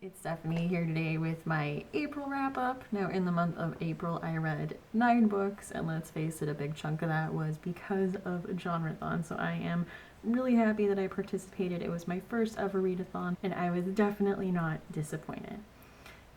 It's Stephanie here today with my April wrap-up. Now, in the month of April, I read 9 books, and let's face it, a big chunk of that was because of Genreathon, so I am really happy that I participated. It was my first ever readathon, and I was definitely not disappointed.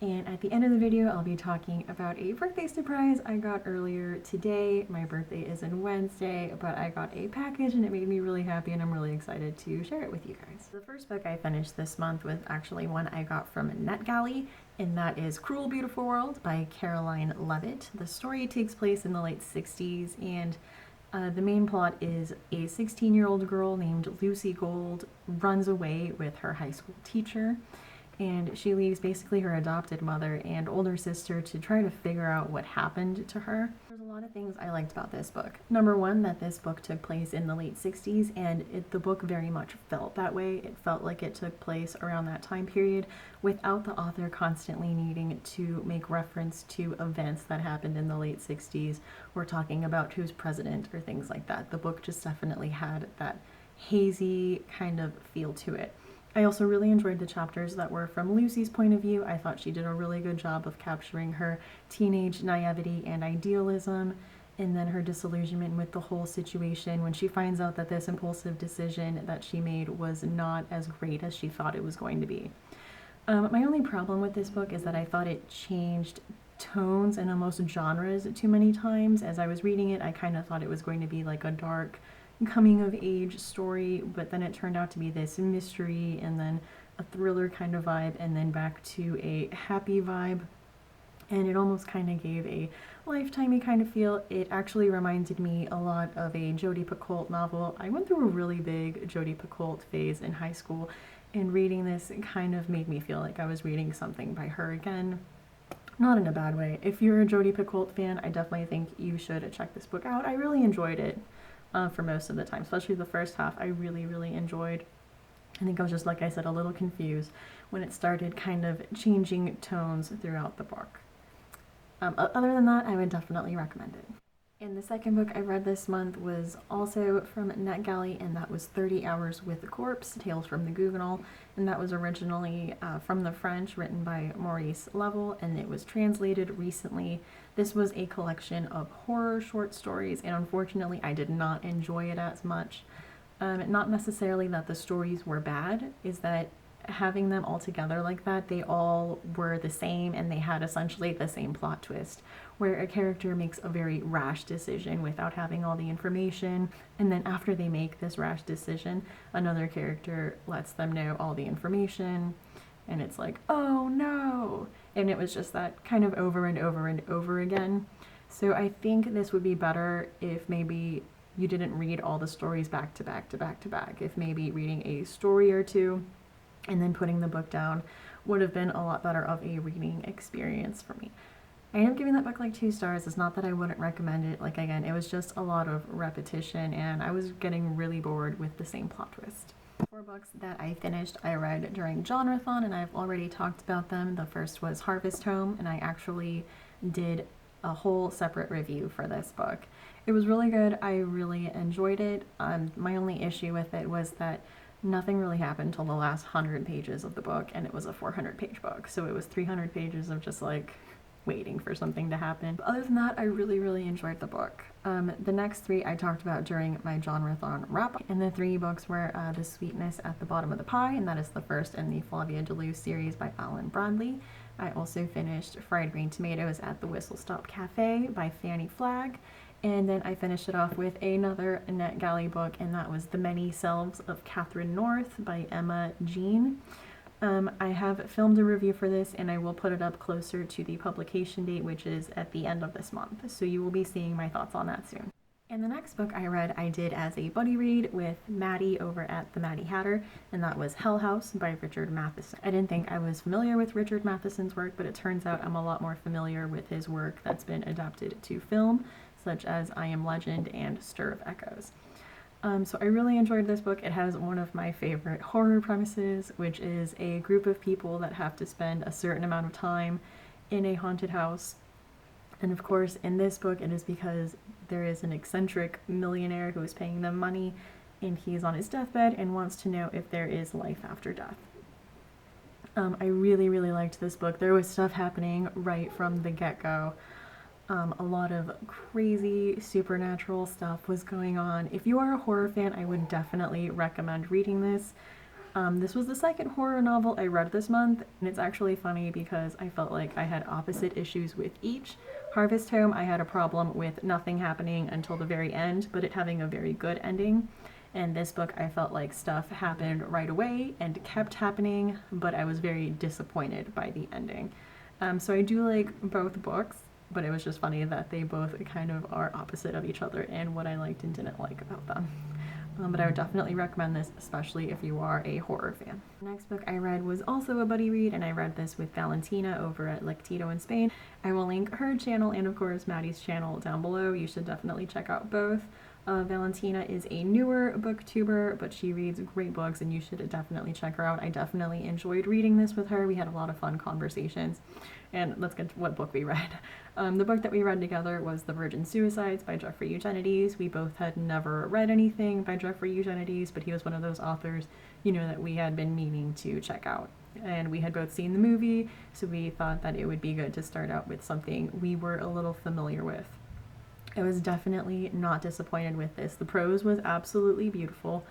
And at the end of the video, I'll be talking about a birthday surprise I got earlier today. My birthday is on Wednesday, but I got a package and it made me really happy, and I'm really excited to share it with you guys. The first book I finished this month was actually one I got from NetGalley, and that is Cruel Beautiful World by Caroline Levitt. The story takes place in the late 60s, and the main plot is a 16-year-old girl named Lucy Gold runs away with her high school teacher. And she leaves basically her adopted mother and older sister to try to figure out what happened to her. There's a lot of things I liked about this book. Number one, that this book took place in the late 60s, and the book very much felt that way. It felt like it took place around that time period without the author constantly needing to make reference to events that happened in the late 60s or talking about who's president or things like that. The book just definitely had that hazy kind of feel to it. I also really enjoyed the chapters that were from Lucy's point of view. I thought she did a really good job of capturing her teenage naivety and idealism, and then her disillusionment with the whole situation when she finds out that this impulsive decision that she made was not as great as she thought it was going to be. My only problem with this book is that I thought it changed tones and almost genres too many times. As I was reading it, I kind of thought it was going to be like a dark coming of age story, but then it turned out to be this mystery and then a thriller kind of vibe, and then back to a happy vibe, and it almost kind of gave a lifetimey kind of feel. It actually reminded me a lot of a Jodi Picoult novel. I went through a really big Jodi Picoult phase in high school, and reading this kind of made me feel like I was reading something by her again. Not in a bad way. If you're a Jodi Picoult fan, I definitely think you should check this book out. I really enjoyed it. For most of the time, especially the first half, I really enjoyed. I think I was just, like I said, a little confused when it started kind of changing tones throughout the book. Other than that, I would definitely recommend it. And the second book I read this month was also from NetGalley, and that was 30 Hours with a Corpse, Tales from the Gougonal, and that was originally from the French, written by Maurice Level, and it was translated recently. This was a collection of horror short stories, and unfortunately I did not enjoy it as much. Not necessarily that the stories were bad, is that having them all together like that, they all were the same, and they had essentially the same plot twist, where a character makes a very rash decision without having all the information, and then after they make this rash decision, another character lets them know all the information, and it's like, oh no! And it was just that kind of over and over and over again. So I think this would be better if maybe you didn't read all the stories back to back to back to back. If maybe reading a story or two and then putting the book down would have been a lot better of a reading experience for me. I ended up giving that book like 2 stars. It's not that I wouldn't recommend it. Like, again, it was just a lot of repetition, and I was getting really bored with the same plot twist. 4 books that I finished, I read during Genreathon, and I've already talked about them. The first was Harvest Home, and I actually did a whole separate review for this book. It was really good. I really enjoyed it. My only issue with it was that nothing really happened until the last 100 pages of the book, and it was a 400-page book, so it was 300 pages of just like waiting for something to happen. But other than that, I really enjoyed the book. The next 3 I talked about during my Genreathon wrap, and the 3 books were The Sweetness at the Bottom of the Pie, and that is the first in the Flavia Deleuze series by Alan Bradley. I also finished Fried Green Tomatoes at the Whistle Stop Cafe by Fanny Flagg, and then I finished it off with another NetGalley book, and that was The Many Selves of Catherine North by Emma Jean. I have filmed a review for this, and I will put it up closer to the publication date, which is at the end of this month, so you will be seeing my thoughts on that soon. And the next book I read, I did as a buddy read with Maddie over at the Maddie Hatter, and that was Hell House by Richard Matheson. I didn't think I was familiar with Richard Matheson's work, but it turns out I'm a lot more familiar with his work that's been adapted to film, such as I Am Legend and Stir of Echoes. So I really enjoyed this book. It has one of my favorite horror premises, which is a group of people that have to spend a certain amount of time in a haunted house. And of course, in this book, it is because there is an eccentric millionaire who is paying them money, and he's on his deathbed and wants to know if there is life after death. I really, really liked this book. There was stuff happening right from the get-go. A lot of crazy supernatural stuff was going on. If you are a horror fan, I would definitely recommend reading this. This was the second horror novel I read this month, and it's actually funny because I felt like I had opposite issues with each. Harvest Home, I had a problem with nothing happening until the very end, but it having a very good ending. And this book, I felt like stuff happened right away and kept happening, but I was very disappointed by the ending. So I do like both books, but it was just funny that they both kind of are opposite of each other and what I liked and didn't like about them. But I would definitely recommend this, especially if you are a horror fan. The next book I read was also a buddy read, and I read this with Valentina over at Lectito in Spain. I will link her channel and, of course, Maddie's channel down below. You should definitely check out both. Valentina is a newer booktuber, but she reads great books, and you should definitely check her out. I definitely enjoyed reading this with her. We had a lot of fun conversations. And let's get to what book we read. The book that we read together was The Virgin Suicides by Jeffrey Eugenides. We both had never read anything by Jeffrey Eugenides, but he was one of those authors, you know, that we had been meaning to check out. And we had both seen the movie, so we thought that it would be good to start out with something we were a little familiar with. I was definitely not disappointed with this. The prose was absolutely beautiful.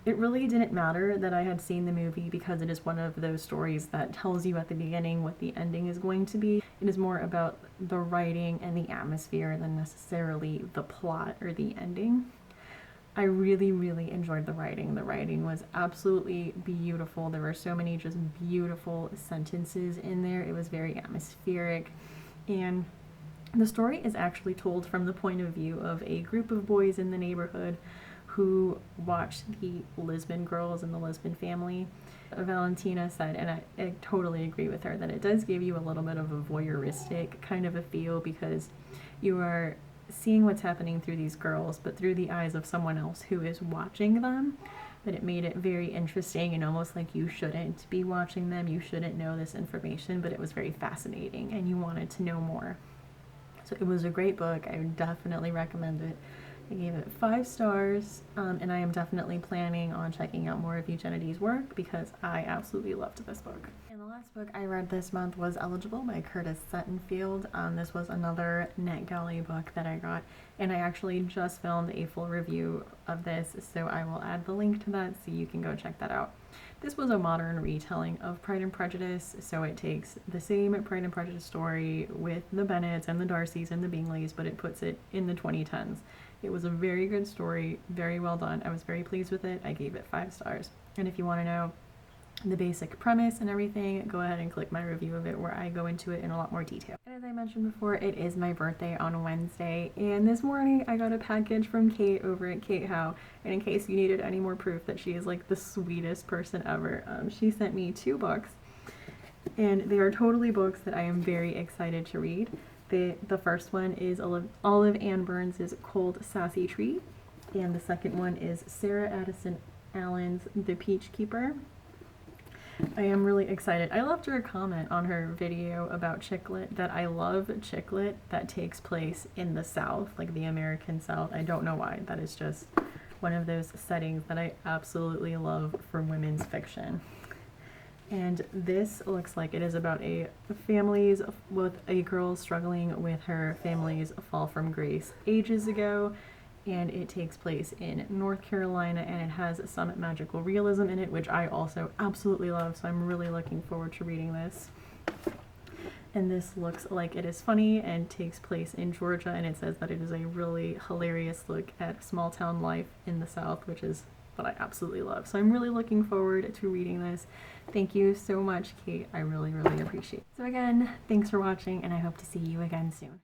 It really didn't matter that I had seen the movie because it is one of those stories that tells you at the beginning what the ending is going to be. It is more about the writing and the atmosphere than necessarily the plot or the ending. I really, really enjoyed the writing. The writing was absolutely beautiful. There were so many just beautiful sentences in there. It was very atmospheric, and the story is actually told from the point of view of a group of boys in the neighborhood who watched the Lisbon girls and the Lisbon family. Valentina said, and I totally agree with her, that it does give you a little bit of a voyeuristic kind of a feel because you are seeing what's happening through these girls, but through the eyes of someone else who is watching them. That it made it very interesting and almost like you shouldn't be watching them, you shouldn't know this information, but it was very fascinating and you wanted to know more. So it was a great book. I would definitely recommend it. I gave it 5 stars, and I am definitely planning on checking out more of Eugenides' work because I absolutely loved this book. And the last book I read this month was Eligible by Curtis Suttonfield. This was another NetGalley book that I got, and I actually just filmed a full review of this, so I will add the link to that so you can go check that out. This was a modern retelling of Pride and Prejudice, so it takes the same Pride and Prejudice story with the Bennets and the Darcys and the Bingleys, but it puts it in the 2010s. It was a very good story, very well done. I was very pleased with it. I gave it 5 stars. And if you want to know the basic premise and everything, go ahead and click my review of it where I go into it in a lot more detail. And as I mentioned before, it is my birthday on Wednesday, and this morning I got a package from Kate over at Kate How, and in case you needed any more proof that she is like the sweetest person ever, she sent me 2 books, and they are totally books that I am very excited to read. The first one is Olive Ann Burns' Cold Sassy Tree, and the second one is Sarah Addison Allen's The Peach Keeper. I am really excited. I left her a comment on her video about chick lit that I love chick lit that takes place in the South, like the American South. I don't know why. That is just one of those settings that I absolutely love for women's fiction. And this looks like it is about a families with a girl struggling with her family's fall from grace ages ago, and it takes place in North Carolina, and it has some magical realism in it, which I also absolutely love, so I'm really looking forward to reading this. And this looks like it is funny and takes place in Georgia, and it says that it is a really hilarious look at small town life in the South, which is what I absolutely love. So I'm really looking forward to reading this. Thank you so much, Kate. I really, really appreciate it. So again, thanks for watching, and I hope to see you again soon.